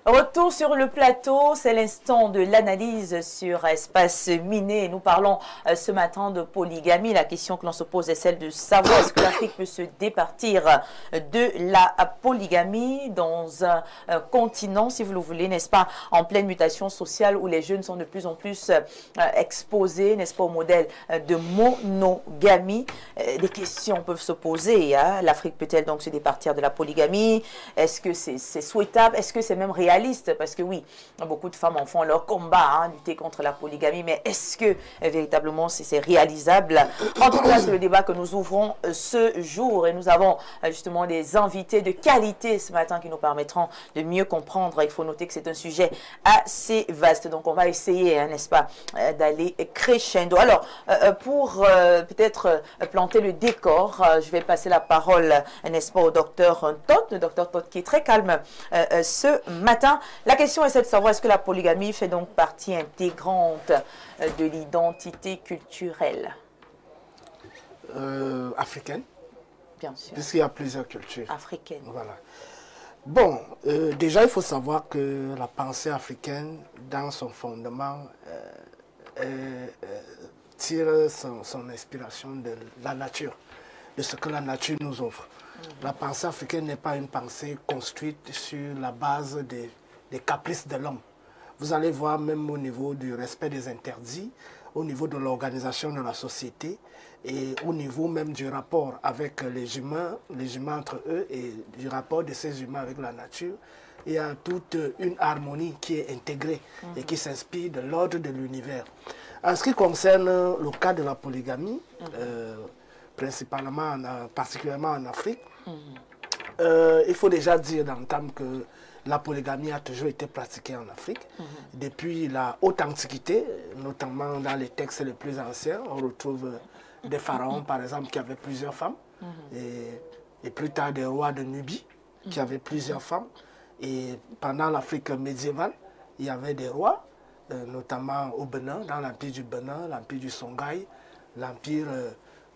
Retour sur le plateau, c'est l'instant de l'analyse sur Espace Miné. Nous parlons ce matin de polygamie. La question que l'on se pose est celle de savoir est-ce que l'Afrique peut se départir de la polygamie dans un continent, si vous le voulez, n'est-ce pas, en pleine mutation sociale où les jeunes sont de plus en plus exposés, n'est-ce pas, au modèle de monogamie. Des questions peuvent se poser. Hein? L'Afrique peut-elle donc se départir de la polygamie? Est-ce que c'est souhaitable? Est-ce que c'est même réaliste? Parce que oui, beaucoup de femmes en font leur combat, hein, lutter contre la polygamie, mais est-ce que véritablement c'est réalisable? En tout cas, c'est le débat que nous ouvrons ce jour et nous avons justement des invités de qualité ce matin qui nous permettront de mieux comprendre. Il faut noter que c'est un sujet assez vaste, donc on va essayer, hein, n'est-ce pas, d'aller crescendo. Alors, pour peut-être planter le décor, je vais passer la parole, n'est-ce pas, au docteur Todd, le docteur Todd qui est très calme ce matin. La question est celle de savoir est-ce que la polygamie fait donc partie intégrante de l'identité culturelle africaine. Bien sûr. Puisqu'il y a plusieurs cultures. Africaine. Voilà. Bon, déjà il faut savoir que la pensée africaine, dans son fondement, tire son inspiration de la nature, de ce que la nature nous offre. La pensée africaine n'est pas une pensée construite sur la base des caprices de l'homme. Vous allez voir même au niveau du respect des interdits, au niveau de l'organisation de la société et au niveau même du rapport avec les humains entre eux et du rapport de ces humains avec la nature. Il y a toute une harmonie qui est intégrée et qui s'inspire de l'ordre de l'univers. En ce qui concerne le cas de la polygamie, particulièrement en Afrique, il faut déjà dire d'entame que la polygamie a toujours été pratiquée en Afrique. Depuis la haute antiquité, notamment dans les textes les plus anciens, on retrouve des pharaons par exemple qui avaient plusieurs femmes, et plus tard des rois de Nubie qui avaient plusieurs femmes. Et pendant l'Afrique médiévale, il y avait des rois, notamment au Bénin, dans l'empire du Bénin, l'empire du Songhai, l'empire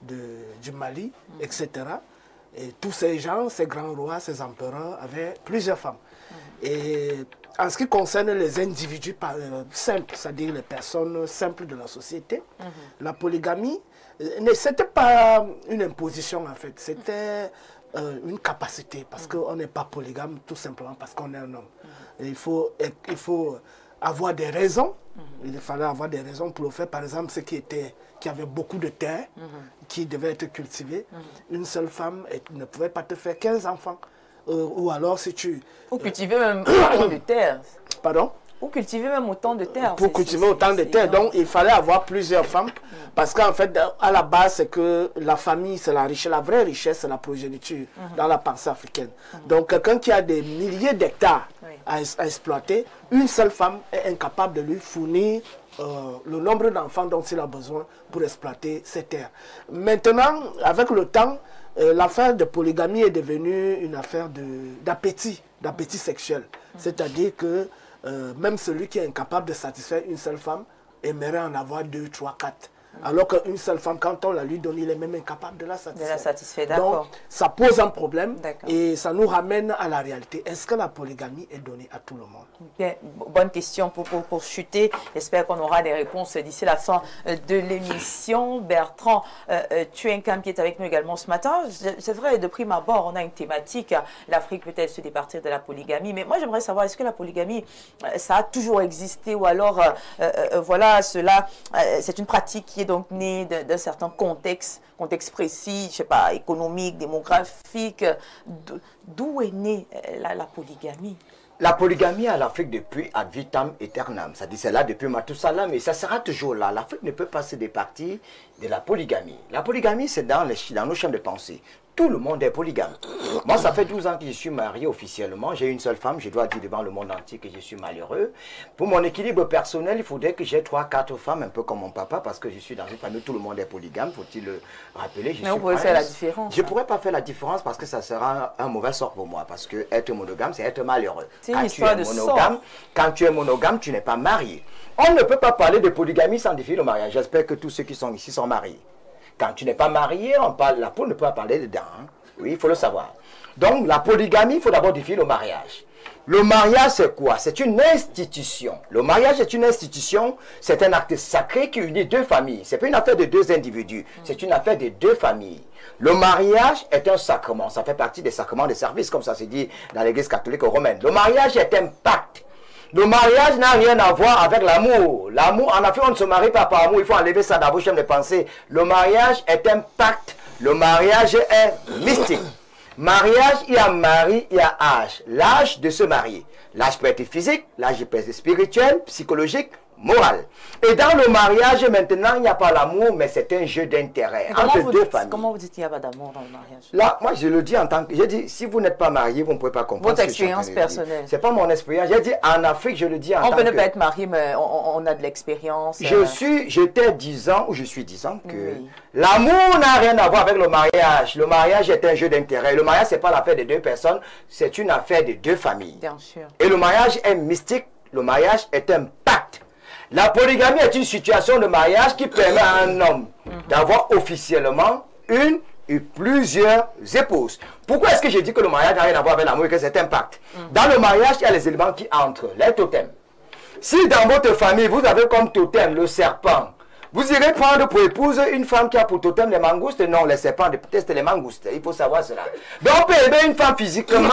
du Mali, etc. Et tous ces gens, ces grands rois, ces empereurs avaient plusieurs femmes. Et en ce qui concerne les individus simples, c'est-à-dire les personnes simples de la société, la polygamie, ce n'était pas une imposition en fait, c'était une capacité, parce qu'on n'est pas polygame tout simplement parce qu'on est un homme. Et il faut avoir des raisons. Il fallait avoir des raisons pour le faire. Par exemple, ceux qui avaient beaucoup de terre, qui devaient être cultivés. Une seule femme ne pouvait pas te faire 15 enfants. Ou alors si tu... Pour cultiver même autant de terre. Pardon? Pour cultiver même autant de terre. Pour cultiver autant de terre. Donc, il fallait avoir plusieurs femmes. Parce qu'en fait, à la base, c'est que la famille, c'est la richesse. La vraie richesse, c'est la progéniture dans la pensée africaine. Donc, quelqu'un qui a des milliers d'hectares à exploiter, une seule femme est incapable de lui fournir le nombre d'enfants dont il a besoin pour exploiter ses terres. Maintenant, avec le temps, l'affaire de polygamie est devenue une affaire d'appétit sexuel. C'est-à-dire que même celui qui est incapable de satisfaire une seule femme aimerait en avoir 2, 3, 4. Alors qu'une seule femme, quand on la lui donne, il est même incapable de la satisfaire. Donc, ça pose un problème et ça nous ramène à la réalité. Est-ce que la polygamie est donnée à tout le monde? Bien, bonne question pour chuter. J'espère qu'on aura des réponses d'ici la fin de l'émission. Bertrand Tuenkam qui est avec nous également ce matin. C'est vrai, de prime abord, on a une thématique. L'Afrique peut-elle se départir de la polygamie? Mais moi, j'aimerais savoir, est-ce que la polygamie, ça a toujours existé ou alors, voilà, c'est une pratique qui est donc né d'un certain contexte précis, je sais pas, économique, démographique. D'où est née la polygamie? La polygamie à l'Afrique depuis ad vitam aeternam, c'est-à-dire c'est là depuis Mathusalem et ça sera toujours là. L'Afrique ne peut pas se départir de la polygamie. La polygamie, c'est dans nos champs de pensée. Tout le monde est polygame. Moi, ça fait 12 ans que je suis marié officiellement. J'ai une seule femme. Je dois dire devant le monde entier que je suis malheureux. Pour mon équilibre personnel, il faudrait que j'ai 3, 4 femmes, un peu comme mon papa, parce que je suis dans une famille, tout le monde est polygame, faut-il le rappeler. Mais on pourrait faire la différence. Je ne pourrais pas faire la différence parce que ça sera un mauvais sort pour moi. Parce que être monogame, c'est être malheureux. C'est une histoire de sort. Quand tu es monogame, tu n'es pas marié. On ne peut pas parler de polygamie sans défier le mariage. J'espère que tous ceux qui sont ici sont mariés. Quand tu n'es pas marié, la peau ne peut pas parler dedans. Hein. Oui, il faut le savoir. Donc, la polygamie, il faut d'abord défier le mariage. Le mariage, c'est quoi? C'est une institution. Le mariage est une institution, c'est un acte sacré qui unit deux familles. Ce n'est pas une affaire de deux individus, c'est une affaire de deux familles. Le mariage est un sacrement, ça fait partie des sacrements de service, comme ça se dit dans l'église catholique romaine. Le mariage est un pacte. Le mariage n'a rien à voir avec l'amour. L'amour, en Afrique, on ne se marie pas par amour, il faut enlever ça dans vos chaînes de pensée. Le mariage est un pacte, le mariage est mystique. Mariage, il y a mari, il y a âge. L'âge de se marier. L'âge peut être physique, l'âge peut être spirituel, psychologique, moral. Et dans le mariage, maintenant, il n'y a pas l'amour, mais c'est un jeu d'intérêt entre deux familles. Comment vous dites qu'il n'y a pas d'amour dans le mariage? Là, moi, je le dis en tant que... Je dis, si vous n'êtes pas marié, vous ne pouvez pas comprendre. Votre expérience personnelle. Ce n'est pas mon expérience. J'ai dit, en Afrique, je le dis en tant que... On peut ne pas être marié, mais on a de l'expérience. J'étais 10 ans, ou je suis 10 ans, que l'amour n'a rien à voir avec le mariage. Le mariage est un jeu d'intérêt. Le mariage, ce n'est pas l'affaire de deux personnes, c'est une affaire de deux familles. Bien sûr. Et le mariage est mystique. Le mariage est un pacte. La polygamie est une situation de mariage qui permet à un homme d'avoir officiellement une et plusieurs épouses. Pourquoi est-ce que je dis que le mariage n'a rien à voir avec l'amour et que c'est un pacte? Dans le mariage, il y a les éléments qui entrent, les totems. Si dans votre famille, vous avez comme totem le serpent, vous irez prendre pour épouse une femme qui a pour totem les mangoustes? Non, les serpents détestent les mangoustes. Il faut savoir cela. Donc on peut aimer une femme physiquement,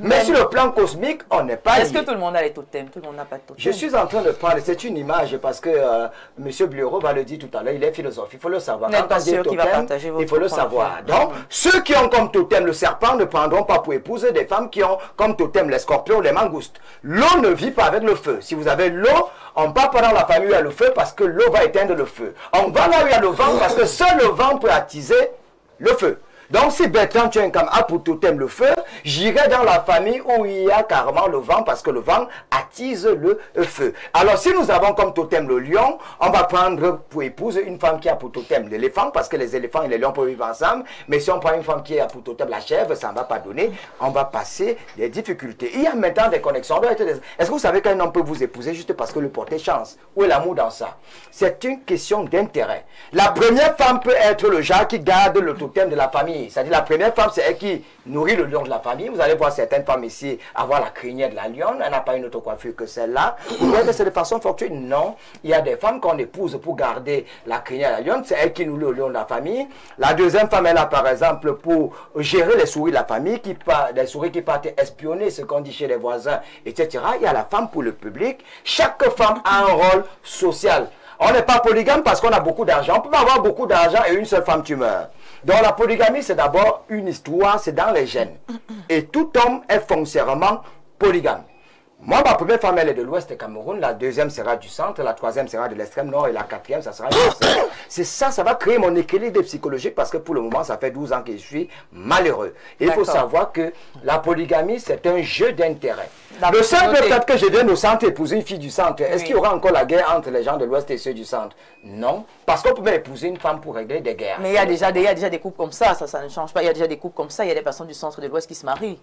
mais sur le plan cosmique, on n'est pas lié. Est-ce que tout le monde a les totems? Tout le monde n'a pas de totem. Je suis en train de parler, c'est une image parce que M. Bureau va le dire tout à l'heure, il est philosophe, il faut le savoir. Quand on dit totem, il faut le savoir. Donc, ceux qui ont comme totem le serpent ne prendront pas pour épouse des femmes qui ont comme totem les scorpions, les mangoustes. L'eau ne vit pas avec le feu. Si vous avez l'eau, on part pas dans la famille où il y a le feu parce que l'eau va éteindre le feu. On va là où il y a le vent parce que seul le vent peut attiser le feu. Donc si Bertrand tu as pour totem le feu, j'irai dans la famille où il y a carrément le vent parce que le vent attise le feu. Alors si nous avons comme totem le lion, on va prendre pour épouse une femme qui a pour totem l'éléphant parce que les éléphants et les lions peuvent vivre ensemble. Mais si on prend une femme qui a pour totem la chèvre, ça ne va pas donner. On va passer des difficultés. Il y a maintenant des connexions. Est-ce que vous savez qu'un homme peut vous épouser juste parce que le porter chance? Où est l'amour dans ça? C'est une question d'intérêt. La première femme peut être le genre qui garde le totem de la famille. C'est-à-dire la première femme, c'est elle qui nourrit le lion de la famille. Vous allez voir certaines femmes ici avoir la crinière de la lionne. Elle n'a pas une autre coiffure que celle-là. Peut-être que c'est de façon fortuite. Non. Il y a des femmes qu'on épouse pour garder la crinière de la lionne. C'est elle qui nourrit le lion de la famille. La deuxième femme, elle a par exemple pour gérer les souris de la famille, des souris qui partent espionner ce qu'on dit chez les voisins, etc. Il y a la femme pour le public. Chaque femme a un rôle social. On n'est pas polygame parce qu'on a beaucoup d'argent. On peut pas avoir beaucoup d'argent et une seule femme tu meurs. Donc la polygamie, c'est d'abord une histoire, c'est dans les gènes. Et tout homme est foncièrement polygame. Moi, ma première femme, elle est de l'ouest du Cameroun, la deuxième sera du centre, la troisième sera de l'extrême nord et la quatrième, ça sera du centre. C'est ça, ça va créer mon équilibre psychologique parce que pour le moment, ça fait 12 ans que je suis malheureux. Et il faut savoir que la polygamie, c'est un jeu d'intérêt. Le simple fait que je vienne au centre épouser une fille du centre, est-ce qu'il y aura encore la guerre entre les gens de l'ouest et ceux du centre? Non, parce qu'on peut même épouser une femme pour régler des guerres. Mais il y a déjà des couples comme ça ne change pas. Il y a déjà des couples comme ça, il y a des personnes du centre et de l'ouest qui se marient.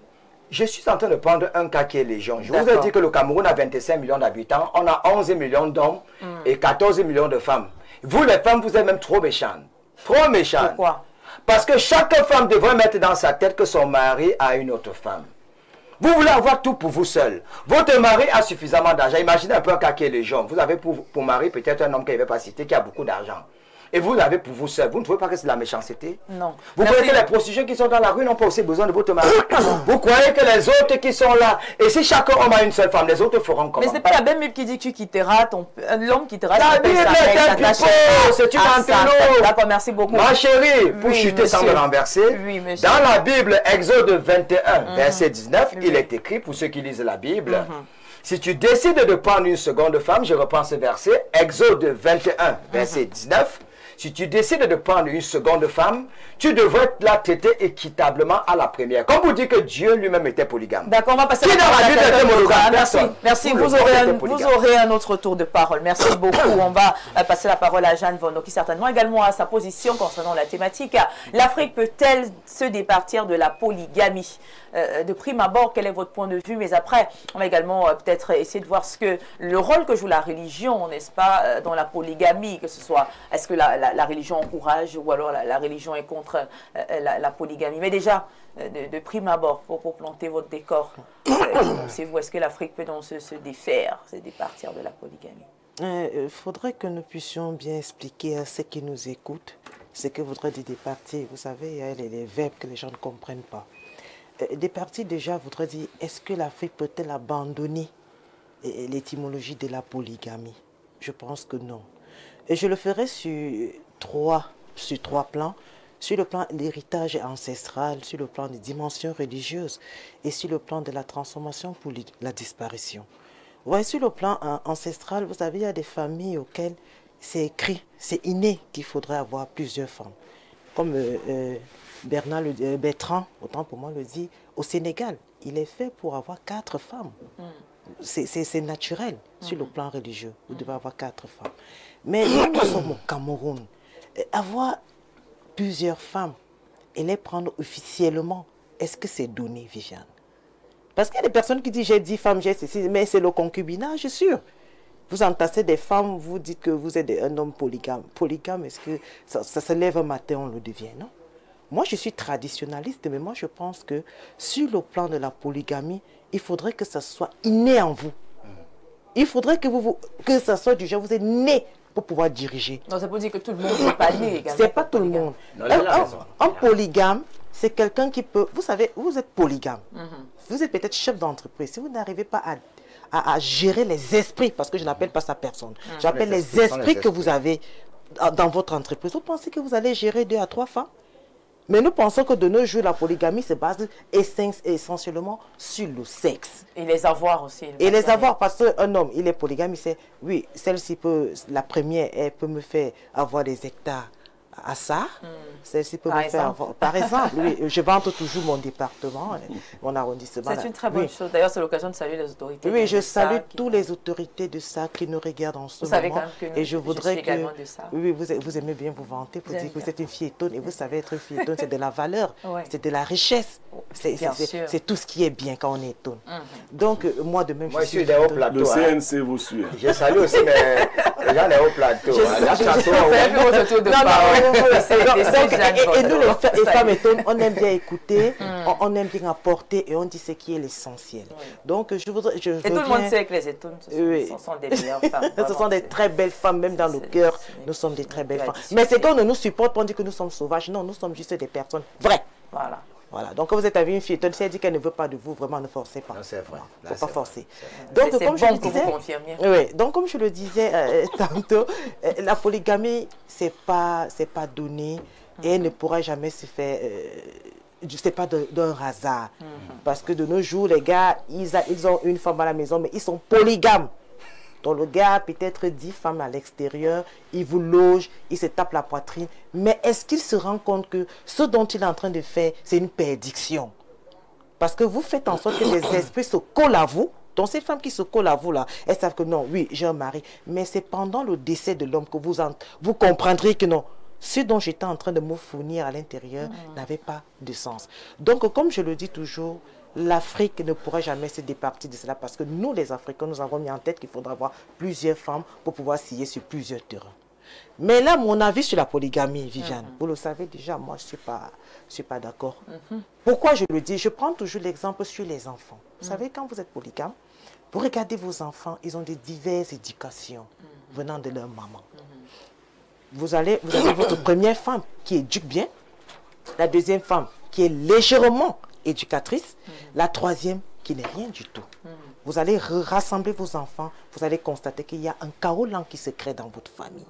Je suis en train de prendre un cas qui est légion. Je vous ai dit que le Cameroun a 25 millions d'habitants. On a 11 millions d'hommes et 14 millions de femmes. Vous, les femmes, vous êtes même trop méchantes. Trop méchantes. Pourquoi? Parce que chaque femme devrait mettre dans sa tête que son mari a une autre femme. Vous voulez avoir tout pour vous seul. Votre mari a suffisamment d'argent. Imaginez un peu un cas qui est légion. Vous avez pour mari peut-être un homme qui ne va pas citer, qui a beaucoup d'argent. Et vous l'avez pour vous seul. Vous ne trouvez pas que c'est de la méchanceté? Non. Vous croyez que les prostituées qui sont dans la rue n'ont pas aussi besoin de votre mari? Vous croyez que les autres qui sont là, et si chaque homme a une seule femme, les autres feront comment? Mais ce n'est pas la Bible qui dit que tu quitteras l'homme quittera la Bible est un pipeau, c'est une antelope. D'accord, merci beaucoup. Ma chérie, pour chuter sans me renverser, dans la Bible, Exode 21, verset 19, il est écrit, pour ceux qui lisent la Bible, si tu décides de prendre une seconde femme, je reprends ce verset, Exode 21, verset 19, si tu décides de prendre une seconde femme, tu devrais la traiter équitablement à la première. Comme vous dites que Dieu lui-même était polygame. D'accord, on va passer à la Merci, merci. Vous aurez un autre tour de parole. Merci beaucoup. On va passer la parole à Jeanne Vono, qui certainement également a sa position concernant la thématique. L'Afrique peut-elle se départir de la polygamie? de prime abord, quel est votre point de vue? Mais après, on va également peut-être essayer de voir le rôle que joue la religion, n'est-ce pas, dans la polygamie, que ce soit, est-ce que la religion encourage ou alors la religion est contre la polygamie? Mais déjà, de prime abord, pour planter votre décor, pensez-vous, est-ce que l'Afrique peut donc se défaire, se départir de la polygamie? Il faudrait que nous puissions bien expliquer à ceux qui nous écoutent ce que voudrait dire départir. Vous savez, il y a les verbes que les gens ne comprennent pas. Départir, déjà, voudrait dire, est-ce que l'Afrique peut-elle abandonner l'étymologie de la polygamie? Je pense que non. Et je le ferai sur trois plans. Sur le plan de l'héritage ancestral, sur le plan des dimensions religieuses et sur le plan de la transformation pour la disparition. Vous voyez, sur le plan ancestral, vous savez, il y a des familles auxquelles c'est écrit, c'est inné qu'il faudrait avoir plusieurs femmes. Comme Bertrand, autant pour moi le dit, au Sénégal, il est fait pour avoir 4 femmes. C'est naturel sur le plan religieux, vous devez avoir 4 femmes. Mais là, nous sommes au Cameroun. Avoir plusieurs femmes et les prendre officiellement, est-ce que c'est donné, Viviane? Parce qu'il y a des personnes qui disent j'ai 10 femmes, j'ai ceci, mais c'est le concubinage, sûr. Vous entassez des femmes, vous dites que vous êtes un homme polygame. Polygame, est-ce que ça se lève un matin, on le devient, non? Moi, je suis traditionnaliste, mais moi, je pense que sur le plan de la polygamie, il faudrait que ça soit inné en vous. Il faudrait que ça soit du genre, vous êtes né pour pouvoir diriger. Non, ça veut dire que tout le monde n'est pas né également. C'est pas tout le monde. Un polygame, c'est quelqu'un qui peut... Vous savez, vous êtes polygame. Vous êtes peut-être chef d'entreprise. Si vous n'arrivez pas à gérer les esprits, parce que je n'appelle pas ça personne, j'appelle les esprits que vous avez dans votre entreprise, vous pensez que vous allez gérer 2 à 3 femmes? Mais nous pensons que de nos jours, la polygamie se base essentiellement sur le sexe. Et les avoirs aussi. Et les avoirs, parce qu'un homme, il est polygame, il sait, oui, celle-ci peut, la première, elle peut me faire avoir des hectares à ça. Celle-ci peut me faire avoir, par exemple, oui, je vante toujours mon département, mon arrondissement. C'est une très bonne chose. D'ailleurs, c'est l'occasion de saluer les autorités. Oui, je salue toutes les autorités de ça qui nous regardent en ce moment. Vous savez quand même que et je voudrais que de ça. Oui, vous aimez bien vous vanter pour dire que vous êtes une filletonne. Et vous savez, être une filletonne, c'est de la valeur, c'est de la richesse. C'est tout ce qui est bien quand on est tonne. Donc, moi de même, moi, je suis des hauts plateaux. Le CNC vous suit. Je salue aussi les gens des hauts plateaux. Et nous, les femmes étonnes, on aime bien écouter, on aime bien apporter et on dit ce qui est l'essentiel. Donc, je voudrais... Et tout le monde sait que les étonnes, ce sont des meilleures femmes. Ce sont des très belles femmes, même dans le cœur, nous sommes des très belles femmes. Mais c'est quand on nous supporte, on dit que nous sommes sauvages. Non, nous sommes juste des personnes vraies. Voilà, donc quand vous êtes avec une fille, si elle dit qu'elle ne veut pas de vous, vraiment ne forcez pas. C'est vrai. Il ne faut pas forcer. Donc, comme je le disais, donc, comme je le disais tantôt, la polygamie, c'est pas donné et elle ne pourra jamais se faire. C'est pas d'un hasard. Parce que de nos jours, les gars, ils ont une femme à la maison, mais ils sont polygames. Donc le gars a peut-être 10 femmes à l'extérieur, il vous loge, il se tape la poitrine. Mais est-ce qu'il se rend compte que ce dont il est en train de faire, c'est une perdition? Parce que vous faites en sorte que les esprits se collent à vous. Donc ces femmes qui se collent à vous là, elles savent que non, oui, j'ai un mari. Mais c'est pendant le décès de l'homme que vous comprendrez que non. Ce dont j'étais en train de me fournir à l'intérieur n'avait pas de sens. Donc comme je le dis toujours, l'Afrique ne pourra jamais se départir de cela parce que nous, les Africains, nous avons mis en tête qu'il faudra avoir plusieurs femmes pour pouvoir scier sur plusieurs terrains. Mais là, mon avis sur la polygamie, Viviane, vous le savez déjà, moi, je ne suis pas d'accord. Pourquoi je le dis? Je prends toujours l'exemple sur les enfants. Vous savez, quand vous êtes polygame, vous regardez vos enfants, ils ont des diverses éducations venant de leur maman. Vous avez votre première femme qui éduque bien, la deuxième femme qui est légèrement éducatrice, la troisième qui n'est rien du tout. Vous allez rassembler vos enfants, vous allez constater qu'il y a un chaos lent qui se crée dans votre famille.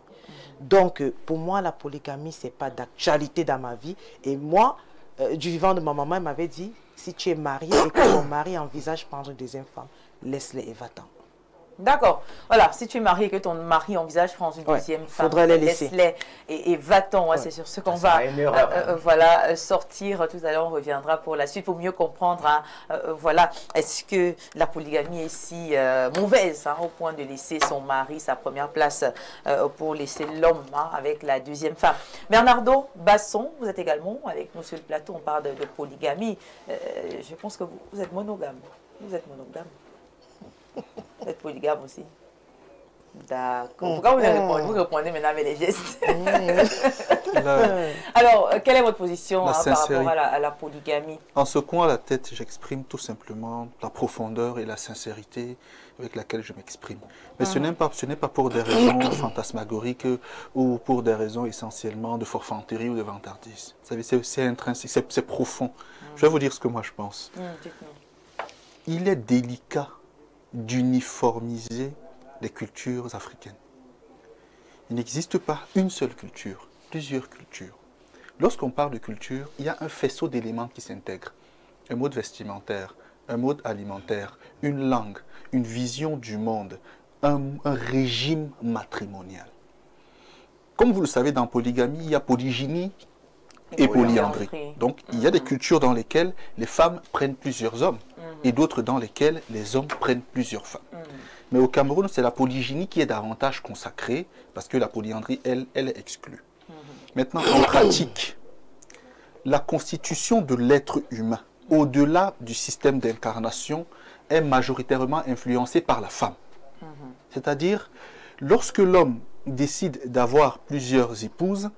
Donc, pour moi, la polygamie, ce n'est pas d'actualité dans ma vie. Et moi, du vivant de ma maman, elle m'avait dit, si tu es marié et que ton mari envisage prendre une deuxième femme, laisse-le et va-t'en. D'accord. Voilà, si tu es marié et que ton mari envisage prendre une deuxième femme, faudrait les laisser. Laisse-les et va-t'en. C'est sur ce qu'on va voilà, sortir. Tout à l'heure, on reviendra pour la suite pour mieux comprendre. Voilà, est-ce que la polygamie est si mauvaise au point de laisser son mari sa première place pour laisser l'homme avec la deuxième femme. Bernardo Basson, vous êtes également avec nous sur le plateau. On parle de polygamie. Je pense que vous êtes monogame. Vous êtes monogame. Vous êtes polygame aussi. D'accord. Pourquoi vous répondez maintenant avec les gestes? Alors, quelle est votre position par rapport à la polygamie? En secouant la tête, j'exprime tout simplement la profondeur et la sincérité avec laquelle je m'exprime. Mais ce n'est pas pour des raisons fantasmagoriques ou pour des raisons essentiellement de forfanterie ou de vantardise. C'est intrinsèque, c'est profond. Je vais vous dire ce que moi je pense. Il est délicat d'uniformiser les cultures africaines. Il n'existe pas une seule culture, plusieurs cultures. Lorsqu'on parle de culture, il y a un faisceau d'éléments qui s'intègrent. Un mode vestimentaire, un mode alimentaire, une langue, une vision du monde, un régime matrimonial. Comme vous le savez, dans polygamie, il y a polygynie et polyandrie. Donc, il y a des cultures dans lesquelles les femmes prennent plusieurs hommes et d'autres dans lesquelles les hommes prennent plusieurs femmes. Mais au Cameroun, c'est la polygynie qui est davantage consacrée parce que la polyandrie, elle est exclue. Maintenant, en pratique, la constitution de l'être humain, au-delà du système d'incarnation, est majoritairement influencée par la femme. C'est-à-dire, lorsque l'homme décide d'avoir plusieurs épouses,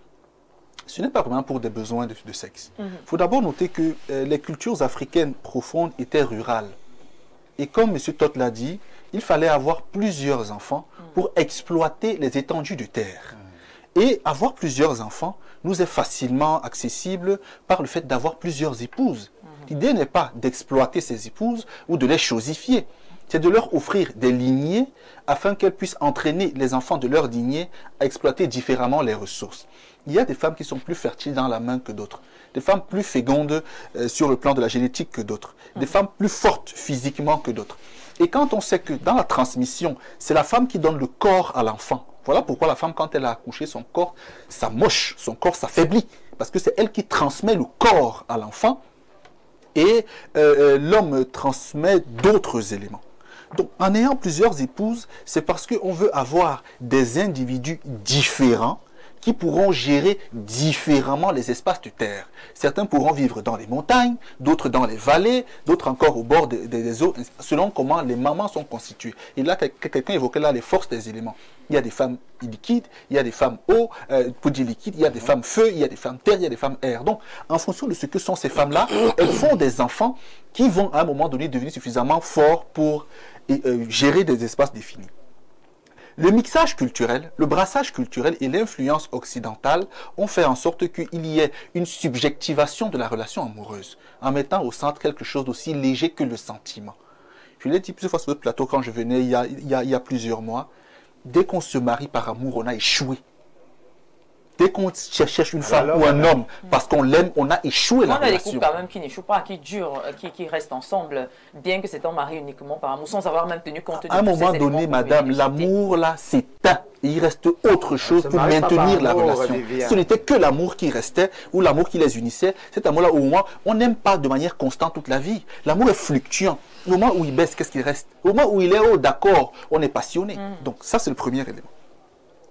ce n'est pas vraiment pour des besoins de sexe. Il faut d'abord noter que les cultures africaines profondes étaient rurales. Et comme M. Todt l'a dit, il fallait avoir plusieurs enfants pour exploiter les étendues de terre. Et avoir plusieurs enfants nous est facilement accessible par le fait d'avoir plusieurs épouses. L'idée n'est pas d'exploiter ces épouses ou de les chosifier. C'est de leur offrir des lignées afin qu'elles puissent entraîner les enfants de leur lignée à exploiter différemment les ressources. Il y a des femmes qui sont plus fertiles dans la main que d'autres, des femmes plus fécondes sur le plan de la génétique que d'autres, des femmes plus fortes physiquement que d'autres. Et quand on sait que dans la transmission, c'est la femme qui donne le corps à l'enfant, voilà pourquoi la femme, quand elle a accouché, son corps s'amoche, son corps s'affaiblit, parce que c'est elle qui transmet le corps à l'enfant et l'homme transmet d'autres éléments. Donc, en ayant plusieurs épouses, c'est parce qu'on veut avoir des individus différents qui pourront gérer différemment les espaces de terre. Certains pourront vivre dans les montagnes, d'autres dans les vallées, d'autres encore au bord des eaux, selon comment les mamans sont constituées. Et là, quelqu'un évoquait là les forces des éléments. Il y a des femmes liquides, il y a des femmes eau, pour dire liquide, il y a des femmes feu, il y a des femmes terre, il y a des femmes air. Donc, en fonction de ce que sont ces femmes-là, elles font des enfants qui vont à un moment donné devenir suffisamment forts pour gérer des espaces définis. Le mixage culturel, le brassage culturel et l'influence occidentale ont fait en sorte qu'il y ait une subjectivation de la relation amoureuse, en mettant au centre quelque chose d'aussi léger que le sentiment. Je l'ai dit plusieurs fois sur le plateau quand je venais il y a plusieurs mois, dès qu'on se marie par amour, on a échoué. Dès qu'on cherche une femme ou un homme, parce qu'on l'aime, on a échoué la relation. On a des couples quand même qui n'échouent pas, qui durent, qui restent ensemble, bien que s'étant mariés uniquement par amour, sans avoir même tenu compte de À un moment donné, madame, l'amour là s'éteint. Il reste autre chose pour maintenir la relation. Ce n'était que l'amour qui restait, ou l'amour qui les unissait. Cet amour-là, au moins, on n'aime pas de manière constante toute la vie. L'amour est fluctuant. Au moment où il baisse, qu'est-ce qu'il reste? Au moment où il est haut, d'accord, on est passionné. Donc ça, c'est le premier élément.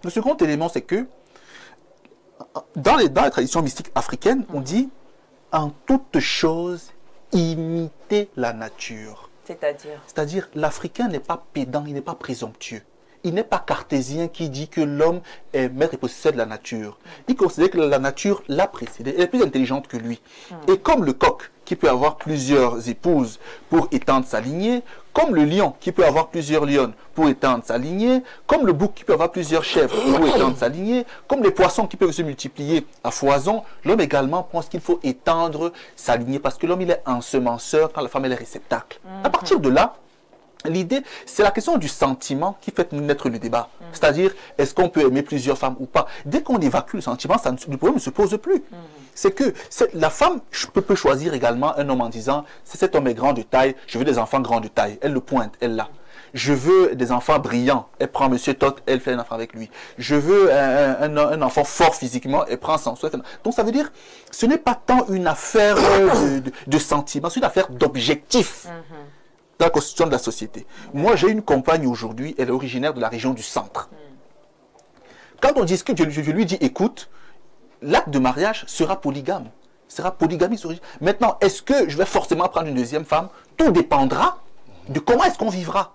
Le second élément, c'est que dans les traditions mystiques africaines, on dit en toute chose, imiter la nature. C'est-à-dire, l'Africain n'est pas pédant, il n'est pas présomptueux. Il n'est pas cartésien qui dit que l'homme est maître et possesseur de la nature. Il considère que la nature l'a précédé, elle est plus intelligente que lui. Et comme le coq qui peut avoir plusieurs épouses pour étendre sa lignée, comme le lion qui peut avoir plusieurs lionnes pour étendre sa lignée, comme le bouc qui peut avoir plusieurs chèvres pour étendre sa lignée, comme les poissons qui peuvent se multiplier à foison, l'homme également pense qu'il faut étendre sa lignée parce que l'homme il est ensemenceur quand la femme elle est réceptacle. À partir de là, l'idée, c'est la question du sentiment qui fait naître le débat. C'est-à-dire, est-ce qu'on peut aimer plusieurs femmes ou pas? Dès qu'on évacue le sentiment, le problème ne se pose plus. C'est que la femme peut choisir également un homme en disant, cet homme est grand de taille, je veux des enfants grands de taille. Elle le pointe, elle l'a. Je veux des enfants brillants. Elle prend Monsieur Tot, elle fait un enfant avec lui. Je veux un enfant fort physiquement, elle prend Samson. Donc ça veut dire, ce n'est pas tant une affaire de sentiments, c'est une affaire d'objectifs dans la constitution de la société. Moi, j'ai une compagne aujourd'hui, elle est originaire de la région du centre. Quand on discute, je lui dis, écoute, l'acte de mariage sera polygame. Sera polygamie. Maintenant, est-ce que je vais forcément prendre une deuxième femme? Tout dépendra de comment est-ce qu'on vivra.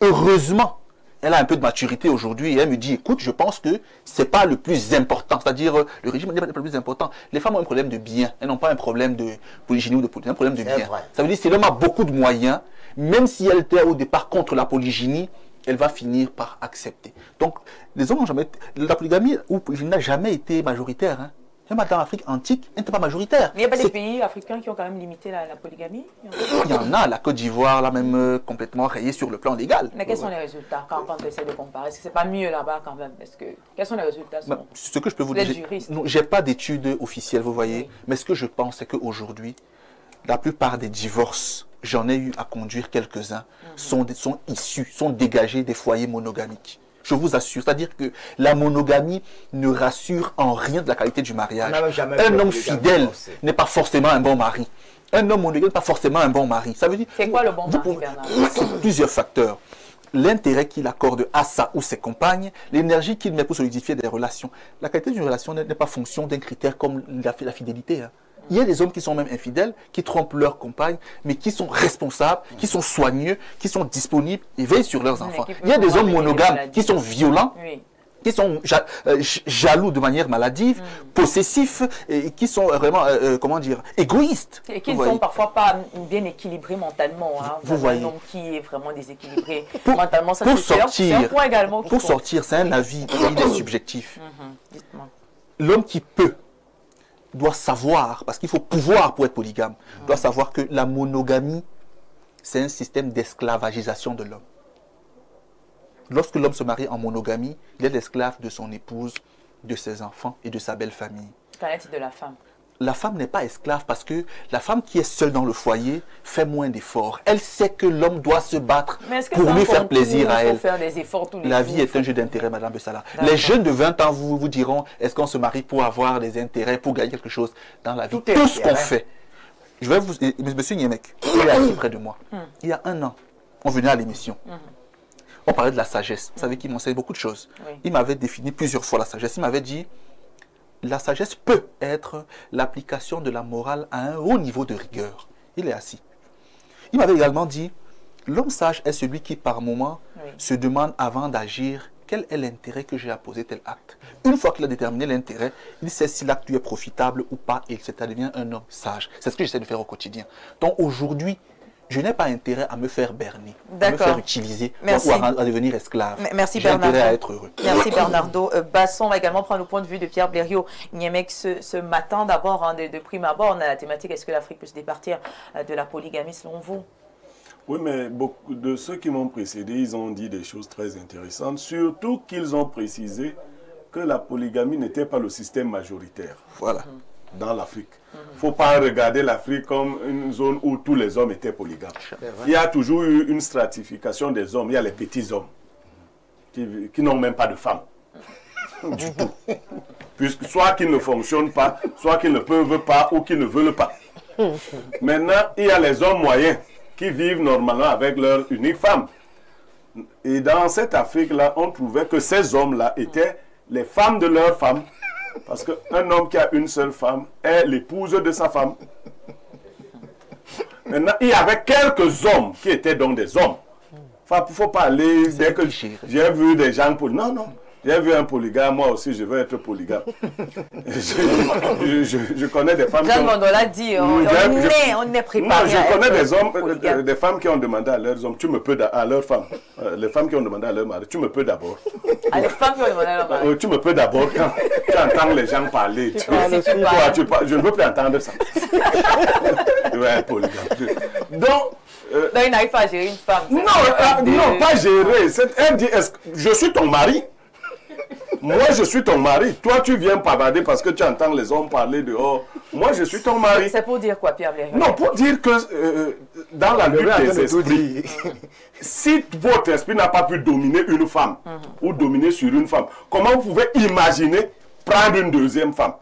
Heureusement, elle a un peu de maturité aujourd'hui et elle me dit, écoute, je pense que ce n'est pas le plus important. C'est-à-dire, le régime n'est pas le plus important. Les femmes ont un problème de bien. Elles n'ont pas un problème de polygynie ou de polygynie, un problème de bien. Vrai. Ça veut dire que si l'homme a beaucoup de moyens, même si elle était au départ contre la polygynie, elle va finir par accepter. Donc, les hommes n'ont jamais... La polygamie ou la polygynie n'a jamais été majoritaire. Hein. Même dans l'Afrique antique, elle n'était pas majoritaire. Mais il n'y a pas des pays africains qui ont quand même limité la polygamie? Il y en a. La Côte d'Ivoire, là même, complètement rayée sur le plan légal. Mais quels sont les résultats quand on essaie de comparer? Est-ce que ce n'est pas mieux là-bas quand même? Quels sont les résultats? Ce que je peux vous dire, je n'ai pas d'études officielles, vous voyez. Oui. Mais ce que je pense, c'est qu'aujourd'hui, la plupart des divorces, j'en ai eu à conduire quelques-uns, sont issus, sont dégagés des foyers monogamiques. Je vous assure, c'est-à-dire que la monogamie ne rassure en rien de la qualité du mariage. Un homme fidèle n'est pas forcément un bon mari. Un homme monogame n'est pas forcément un bon mari. Ça veut dire. C'est quoi le bon mari, Bernard? Plusieurs facteurs. L'intérêt qu'il accorde à sa ou ses compagnes, l'énergie qu'il met pour solidifier des relations. La qualité d'une relation n'est pas fonction d'un critère comme la fidélité. Hein. Il y a des hommes qui sont même infidèles, qui trompent leurs compagnes, mais qui sont responsables, qui sont soigneux, qui sont disponibles et veillent sur leurs enfants. Il y a des hommes monogames qui sont violents, qui sont jaloux de manière maladive, possessifs, et qui sont vraiment, comment dire, égoïstes. Et qui ne sont parfois pas bien équilibrés mentalement. Hein. Vous voyez. Un homme qui est vraiment déséquilibré mentalement, ça c'est un point également. Pour sortir, c'est un avis, il est subjectif. L'homme qui peut doit savoir, parce qu'il faut pouvoir pour être polygame, doit savoir que la monogamie, c'est un système d'esclavagisation de l'homme. Lorsque l'homme se marie en monogamie, il est l'esclave de son épouse, de ses enfants et de sa belle famille. Qu'en est-il de la femme? La femme n'est pas esclave parce que la femme qui est seule dans le foyer fait moins d'efforts. Elle sait que l'homme doit se battre pour lui faire plaisir à elle. Faire des efforts tous les la vie est un jeu d'intérêt, Madame Bessala. Les jeunes de 20 ans vous diront, est-ce qu'on se marie pour avoir des intérêts, pour gagner quelque chose dans la vie? Tout ce qu'on fait. Je vais vous... Monsieur Niemek, il est assis près de moi. Il y a un an, on venait à l'émission. On parlait de la sagesse. Vous savez qu'il m'enseigne beaucoup de choses. Il m'avait défini plusieurs fois la sagesse. Il m'avait dit... La sagesse peut être l'application de la morale à un haut niveau de rigueur. Il est assis. Il m'avait également dit, l'homme sage est celui qui, par moment, se demande avant d'agir quel est l'intérêt que j'ai à poser tel acte. Une fois qu'il a déterminé l'intérêt, il sait si l'acte lui est profitable ou pas et ça devient un homme sage. C'est ce que j'essaie de faire au quotidien. Donc aujourd'hui, je n'ai pas intérêt à me faire berner, à me faire utiliser ou à devenir esclave. Merci J'ai intérêt à être heureux. Merci Bernardo. Basson va également prendre le point de vue de Pierre Blériot-Niemek ce matin. D'abord, de prime abord, on a la thématique, est-ce que l'Afrique peut se départir de la polygamie selon vous? Oui, mais beaucoup de ceux qui m'ont précédé, ils ont dit des choses très intéressantes, surtout qu'ils ont précisé que la polygamie n'était pas le système majoritaire. Voilà. Dans l'Afrique. Il ne faut pas regarder l'Afrique comme une zone où tous les hommes étaient polygames. Il y a toujours eu une stratification des hommes. Il y a les petits hommes qui n'ont même pas de femmes. Du tout. Puisque soit qu'ils ne fonctionnent pas, soit qu'ils ne peuvent pas ou qu'ils ne veulent pas. Maintenant, il y a les hommes moyens qui vivent normalement avec leur unique femme. Et dans cette Afrique-là, on trouvait que ces hommes-là étaient les femmes de leurs femmes. Parce qu'un homme qui a une seule femme est l'épouse de sa femme. Maintenant, il y avait quelques hommes qui étaient donc des hommes. Enfin, il ne faut pas aller dès que j'ai vu des gens... Non, non. J'ai vu un polygame, moi aussi je veux être polygame. je connais des femmes Jean Mondola dit, on est préparé. Je connais des hommes, des femmes qui ont demandé à leurs hommes, tu me peux, à leurs femmes, les femmes qui ont demandé à leur mari, tu me peux d'abord. Ah, les femmes qui ont demandé à leur mari. Tu me peux d'abord quand tu entends les gens parler. Je ne veux plus entendre ça. Ouais, polygame. Donc, il n'arrive pas à gérer une femme. Non, pas gérer. Elle dit, je suis ton mari. Moi, je suis ton mari. Toi, tu viens pavader parce que tu entends les hommes parler dehors. Moi, je suis ton mari. C'est pour dire quoi, Pierre Blériot? Non, pour dire que dans la lutte des esprits, si votre esprit n'a pas pu dominer une femme ou dominer sur une femme, comment vous pouvez imaginer prendre une deuxième femme?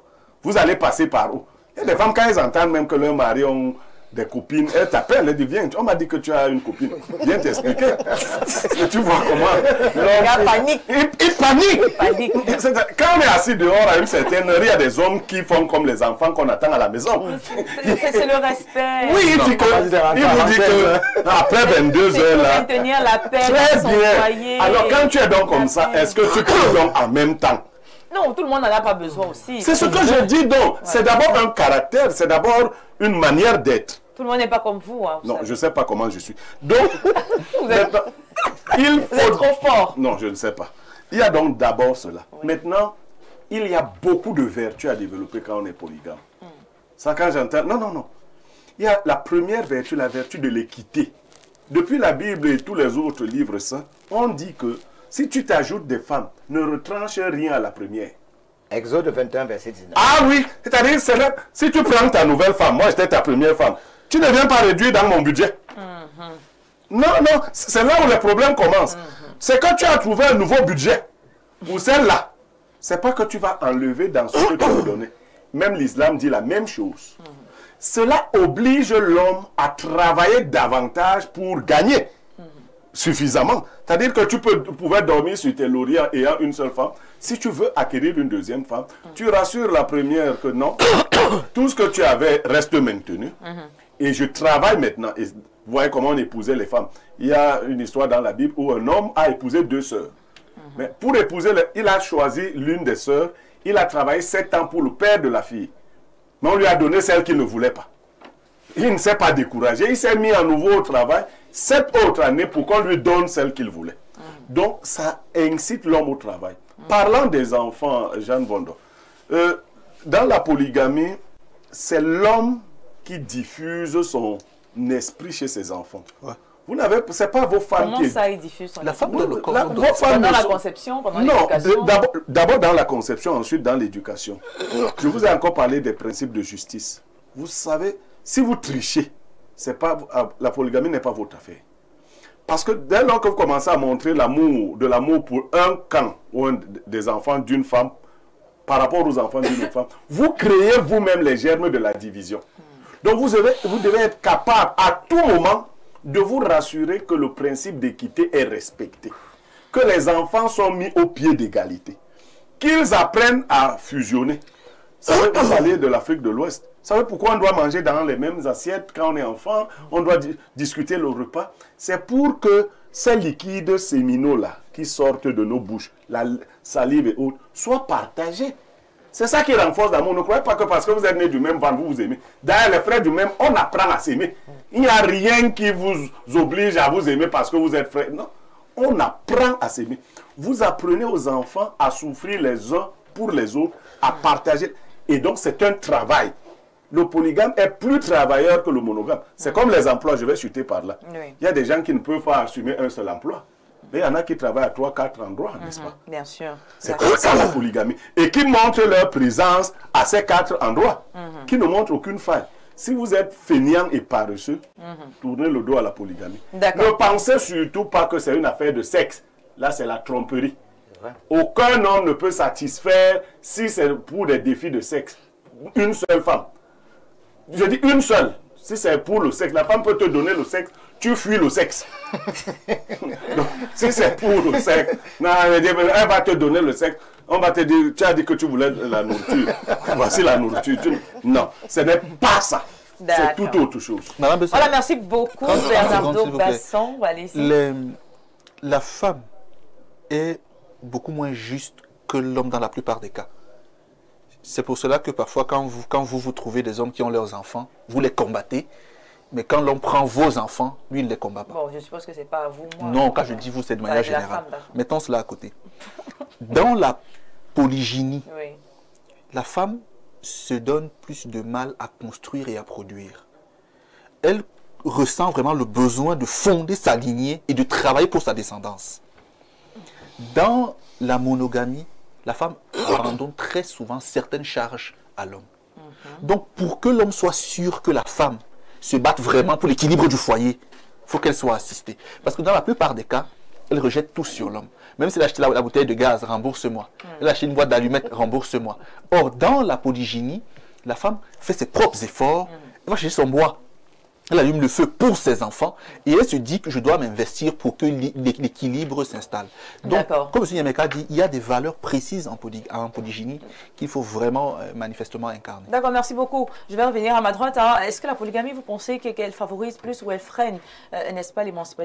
Vous allez passer par où? Il y a des femmes, quand elles entendent même que leur mari ont des copines, elles t'appellent, elles disent, viens, on m'a dit que tu as une copine. Viens t'expliquer. Tu vois comment? Il panique. Il panique. Quand on est assis dehors à une certaine heure, il y a des hommes qui font comme les enfants qu'on attend à la maison. C'est le respect. Oui, il vous dit que après 22 heures là. Maintenir la paix. Très bien. Alors quand tu es donc comme ça, est-ce que tu te donnes en même temps? Non, tout le monde n'en a pas besoin aussi. C'est ce que je dis donc. Ouais. C'est d'abord un caractère, c'est d'abord une manière d'être. Tout le monde n'est pas comme vous. Hein, non, je ne sais pas comment je suis. Donc, vous êtes trop fort. Non, je ne sais pas. Il y a donc d'abord cela. Oui. Maintenant, il y a beaucoup de vertus à développer quand on est polygame. Ça, quand j'entends... Non. Il y a la première vertu, la vertu de l'équité. Depuis la Bible et tous les autres livres saints, on dit que si tu t'ajoutes des femmes, ne retranche rien à la première. Exode 21, verset 19. Ah oui, c'est-à-dire, si tu prends ta nouvelle femme, moi j'étais ta première femme, tu ne viens pas réduire dans mon budget. Non, c'est là où les problèmes commencent. C'est quand tu as trouvé un nouveau budget, ou celle-là, c'est pas que tu vas enlever dans ce que tu veux donner. Même l'islam dit la même chose. Cela oblige l'homme à travailler davantage pour gagner suffisamment. C'est-à-dire que tu pouvais dormir sur tes lauriers ayant une seule femme. Si tu veux acquérir une deuxième femme, tu rassures la première que non, tout ce que tu avais reste maintenu. Et je travaille maintenant. Et vous voyez comment on épousait les femmes. Il y a une histoire dans la Bible où un homme a épousé 2 sœurs. Mais pour épouser, il a choisi l'une des sœurs. Il a travaillé 7 ans pour le père de la fille. Mais on lui a donné celle qu'il ne voulait pas. Il ne s'est pas découragé. Il s'est mis à nouveau au travail 7 autres années pour qu'on lui donne celle qu'il voulait. Donc, ça incite l'homme au travail. Parlant des enfants, Jeanne Bondo, dans la polygamie, c'est l'homme qui diffuse son esprit chez ses enfants. Ouais. Vous n'avez, c'est pas vos femmes qui... Comment ça, il diffuse son esprit? La femme de le corps. Pendant la conception, pendant l'éducation? Non, d'abord dans la conception, ensuite dans l'éducation. Je vous ai encore parlé des principes de justice. Vous savez, si vous trichez, la polygamie n'est pas votre affaire. Parce que dès lors que vous commencez à montrer de l'amour pour un camp ou des enfants d'une femme par rapport aux enfants d'une autre femme, vous créez vous-même les germes de la division. Donc vous devez être capable à tout moment de vous rassurer que le principe d'équité est respecté. Que les enfants sont mis au pied d'égalité. Qu'ils apprennent à fusionner. Vous savez, vous parlez de l'Afrique de l'Ouest. Vous savez pourquoi on doit manger dans les mêmes assiettes quand on est enfant? On doit discuter le repas. C'est pour que ces liquides séminaux-là qui sortent de nos bouches, la salive et autres, soient partagés. C'est ça qui renforce l'amour. Ne croyez pas que parce que vous êtes nés du même ventre, vous vous aimez. D'ailleurs, les frères du même, on apprend à s'aimer. Il n'y a rien qui vous oblige à vous aimer parce que vous êtes frères. Non, on apprend à s'aimer. Vous apprenez aux enfants à souffrir les uns pour les autres, à partager. Et donc, c'est un travail. Le polygame est plus travailleur que le monogame. C'est comme les emplois, je vais chuter par là. Oui. Il y a des gens qui ne peuvent pas assumer un seul emploi. Mais il y en a qui travaillent à 3-4 endroits, n'est-ce pas? Bien sûr. C'est comme ça la polygamie. Et qui montrent leur présence à ces 4 endroits, qui ne montrent aucune faille. Si vous êtes fainéant et paresseux, tournez le dos à la polygamie. Ne pensez surtout pas que c'est une affaire de sexe. Là, c'est la tromperie. Aucun homme ne peut satisfaire si c'est pour des défis de sexe. Une seule femme. Je dis une seule. Si c'est pour le sexe, la femme peut te donner le sexe, tu fuis le sexe. Donc, si c'est pour le sexe, non, elle va te donner le sexe. On va te dire, tu as dit que tu voulais la nourriture. Voici la nourriture. Non, ce n'est pas ça. C'est tout autre chose. Voilà, merci beaucoup, Bernardo Basson. La femme est beaucoup moins juste que l'homme dans la plupart des cas. C'est pour cela que parfois, quand vous trouvez des hommes qui ont leurs enfants, vous les combattez. Mais quand l'on prend vos enfants, lui, il ne les combat pas. Bon, je suppose que ce n'est pas vous, moi. Non, quand je dis vous, c'est de manière générale. Mettons cela à côté. Dans la polygynie, la femme se donne plus de mal à construire et à produire. Elle ressent vraiment le besoin de fonder sa lignée et de travailler pour sa descendance. Dans la monogamie, la femme abandonne très souvent certaines charges à l'homme. Donc, pour que l'homme soit sûr que la femme se batte vraiment pour l'équilibre du foyer, il faut qu'elle soit assistée. Parce que dans la plupart des cas, elle rejette tout sur l'homme. Même si elle a acheté la bouteille de gaz, rembourse-moi. Elle a acheté une boîte d'allumettes, rembourse-moi. Or, dans la polygynie, la femme fait ses propres efforts, elle va chercher son bois. Elle allume le feu pour ses enfants et elle se dit que je dois m'investir pour que l'équilibre s'installe. Donc, comme M. Nyameka dit, il y a des valeurs précises en polygynie qu'il faut vraiment manifestement incarner. D'accord, merci beaucoup. Je vais revenir à ma droite. Est-ce que la polygamie, vous pensez qu'elle favorise plus ou elle freine, n'est-ce pas, l'émancipation?